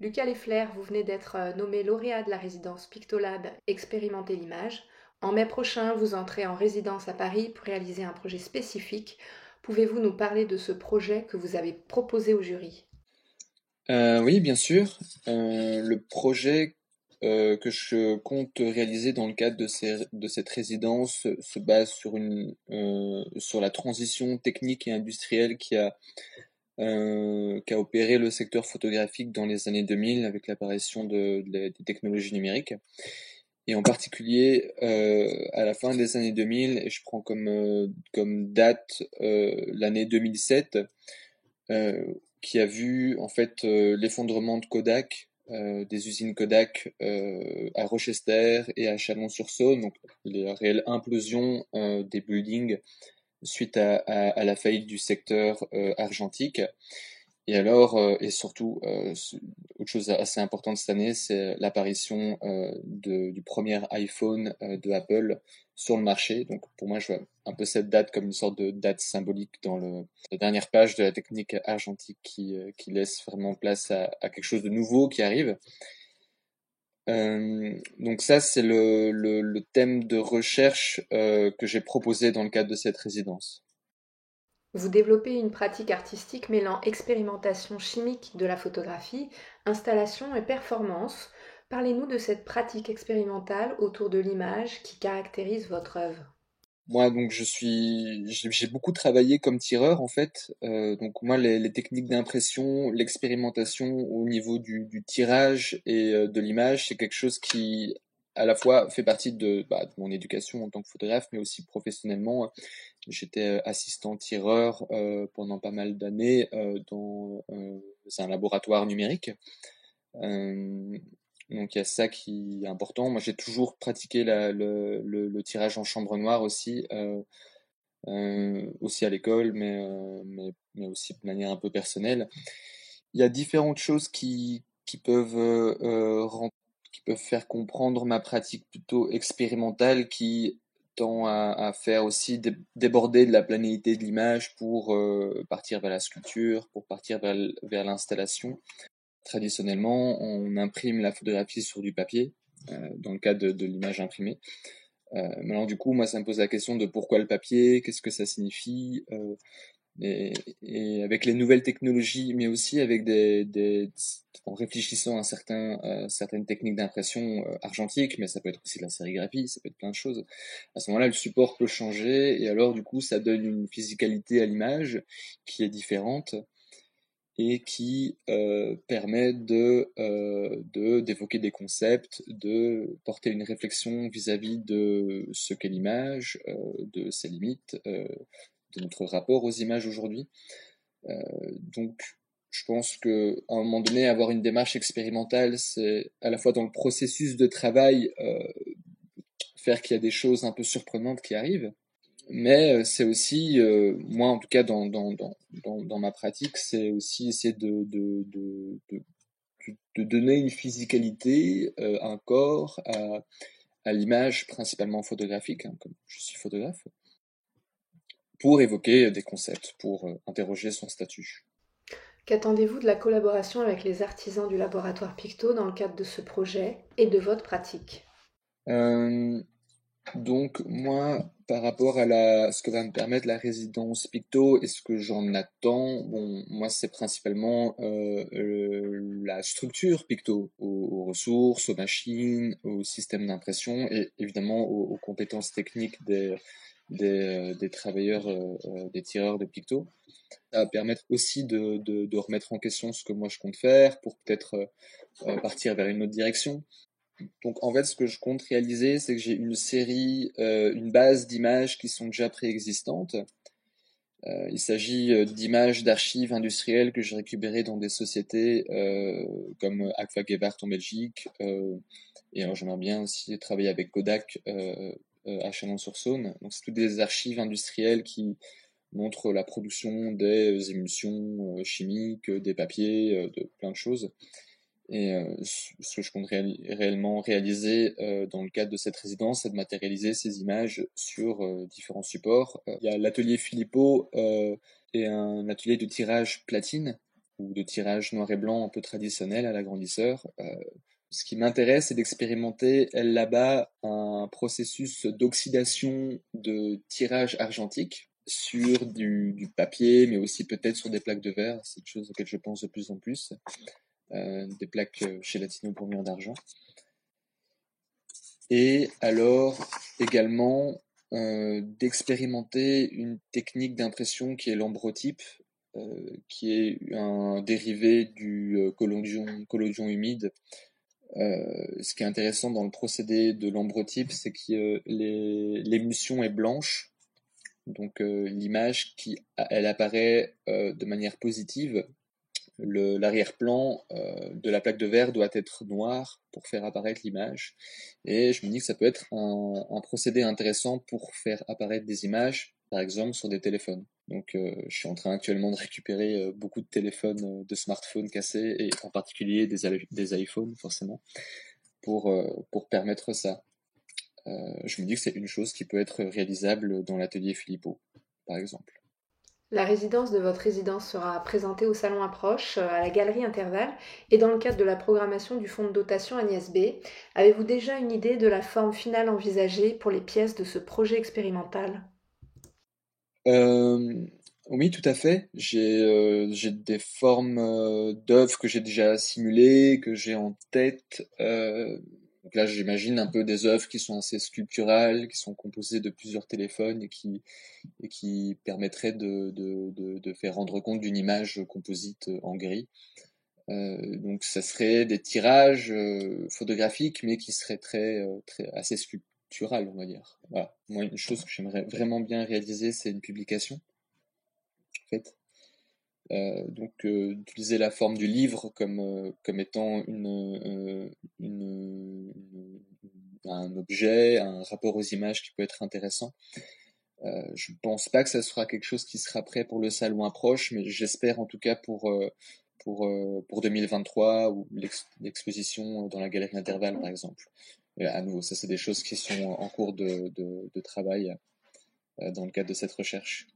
Lucas Leffler, vous venez d'être nommé lauréat de la résidence Pictolab Expérimenter l'image. En mai prochain, vous entrez en résidence à Paris pour réaliser un projet spécifique. Pouvez-vous nous parler de ce projet que vous avez proposé au jury? Oui, bien sûr. Le projet que je compte réaliser dans le cadre de cette résidence se base sur la transition technique et industrielle qui a opéré le secteur photographique dans les années 2000 avec l'apparition des technologies numériques. Et en particulier à la fin des années 2000, et je prends comme date l'année 2007, euh, qui a vu en fait l'effondrement de Kodak, des usines Kodak à Rochester et à Chalon-sur-Saône, donc les réelles implosions des buildings suite à la faillite du secteur argentique. Et alors, et surtout, autre chose assez importante cette année, c'est l'apparition du premier iPhone de Apple sur le marché. Donc pour moi, je vois un peu cette date comme une sorte de date symbolique dans la dernière page de la technique argentique qui laisse vraiment place à quelque chose de nouveau qui arrive. Donc ça, c'est le thème de recherche que j'ai proposé dans le cadre de cette résidence. Vous développez une pratique artistique mêlant expérimentation chimique de la photographie, installation et performance. Parlez-nous de cette pratique expérimentale autour de l'image qui caractérise votre œuvre. Moi, donc, j'ai beaucoup travaillé comme tireur en fait. Donc moi, les techniques d'impression, l'expérimentation au niveau du tirage et de l'image, c'est quelque chose qui à la fois fait partie de mon éducation en tant que photographe, mais aussi professionnellement. J'étais assistant tireur pendant pas mal d'années dans un laboratoire numérique. Euh, donc il y a ça qui est important. Moi, j'ai toujours pratiqué le tirage en chambre noire aussi. Aussi à l'école, mais aussi de manière un peu personnelle. Il y a différentes choses qui peuvent faire comprendre ma pratique plutôt expérimentale qui tend à faire aussi déborder de la planéité de l'image pour partir vers la sculpture, pour partir vers l'installation. Traditionnellement, on imprime la photographie sur du papier, dans le cas de l'image imprimée. Alors du coup, moi, ça me pose la question de pourquoi le papier, qu'est-ce que ça signifie, et, et avec les nouvelles technologies, mais aussi avec en réfléchissant à certaines techniques d'impression argentique, mais ça peut être aussi de la sérigraphie, ça peut être plein de choses. À ce moment-là, le support peut changer, et alors du coup, ça donne une physicalité à l'image qui est différente et qui permet d'évoquer des concepts, de porter une réflexion vis-à-vis de ce qu'est l'image, de ses limites, de notre rapport aux images aujourd'hui. Donc, je pense que à un moment donné, avoir une démarche expérimentale, c'est à la fois dans le processus de travail, faire qu'il y a des choses un peu surprenantes qui arrivent, mais c'est aussi, moi en tout cas dans ma pratique, c'est aussi essayer de donner une physicalité, un corps à l'image principalement photographique, hein, comme je suis photographe, pour évoquer des concepts, pour interroger son statut. Qu'attendez-vous de la collaboration avec les artisans du laboratoire Picto dans le cadre de ce projet et de votre pratique? Euh, Donc moi, par rapport à ce que va me permettre la résidence Picto et ce que j'en attends, bon, moi c'est principalement la structure Picto, aux ressources, aux machines, au système d'impression et évidemment aux compétences techniques des travailleurs, des tireurs de Picto. Ça va permettre aussi de remettre en question ce que moi je compte faire pour peut-être partir vers une autre direction. Donc en fait, ce que je compte réaliser, c'est que j'ai une base d'images qui sont déjà préexistantes. Il s'agit d'images d'archives industrielles que j'ai récupérées dans des sociétés comme Agfa Gebhardt en Belgique. Et alors j'aimerais bien aussi travailler avec Kodak à Chalon-sur-Saône. Donc c'est toutes des archives industrielles qui montrent la production des émulsions chimiques, des papiers, de plein de choses. Et ce que je compte réellement réaliser dans le cadre de cette résidence, c'est de matérialiser ces images sur différents supports. Il y a l'atelier Philippot et un atelier de tirage platine ou de tirage noir et blanc un peu traditionnel à l'agrandisseur. Ce qui m'intéresse, c'est d'expérimenter là-bas un processus d'oxydation de tirage argentique sur du papier, mais aussi peut-être sur des plaques de verre. C'est une chose auquel je pense de plus en plus. Des plaques chez Latino pour mur d'argent. Et alors également d'expérimenter une technique d'impression qui est l'ambrotype, qui est un dérivé du collodion humide. Ce qui est intéressant dans le procédé de l'ambrotype, c'est que l'émulsion est blanche, donc l'image elle apparaît de manière positive. L'arrière-plan de la plaque de verre doit être noir pour faire apparaître l'image. Et je me dis que ça peut être un procédé intéressant pour faire apparaître des images, par exemple sur des téléphones. Donc je suis en train actuellement de récupérer beaucoup de téléphones, de smartphones cassés, et en particulier des iPhones forcément, pour permettre ça. Je me dis que c'est une chose qui peut être réalisable dans l'atelier Philippot, par exemple. La résidence de votre résidence sera présentée au Salon Approche, à la Galerie Intervalle, et dans le cadre de la programmation du fonds de dotation Agnès B. Avez-vous déjà une idée de la forme finale envisagée pour les pièces de ce projet expérimental? Oui, tout à fait. J'ai des formes d'œuvres que j'ai déjà simulées, que j'ai en tête. Donc là, j'imagine un peu des œuvres qui sont assez sculpturales, qui sont composées de plusieurs téléphones et qui permettraient de faire rendre compte d'une image composite en gris. Donc, ça serait des tirages photographiques, mais qui seraient assez sculpturales, on va dire. Voilà. Moi, une chose que j'aimerais vraiment bien réaliser, c'est une publication, en fait. Donc, d'utiliser la forme du livre comme étant un objet, un rapport aux images qui peut être intéressant. Je pense pas que ça sera quelque chose qui sera prêt pour le salon Approche, mais j'espère en tout cas pour 2023 ou l'exposition dans la galerie Intervalle par exemple. Et à nouveau, ça c'est des choses qui sont en cours de travail dans le cadre de cette recherche.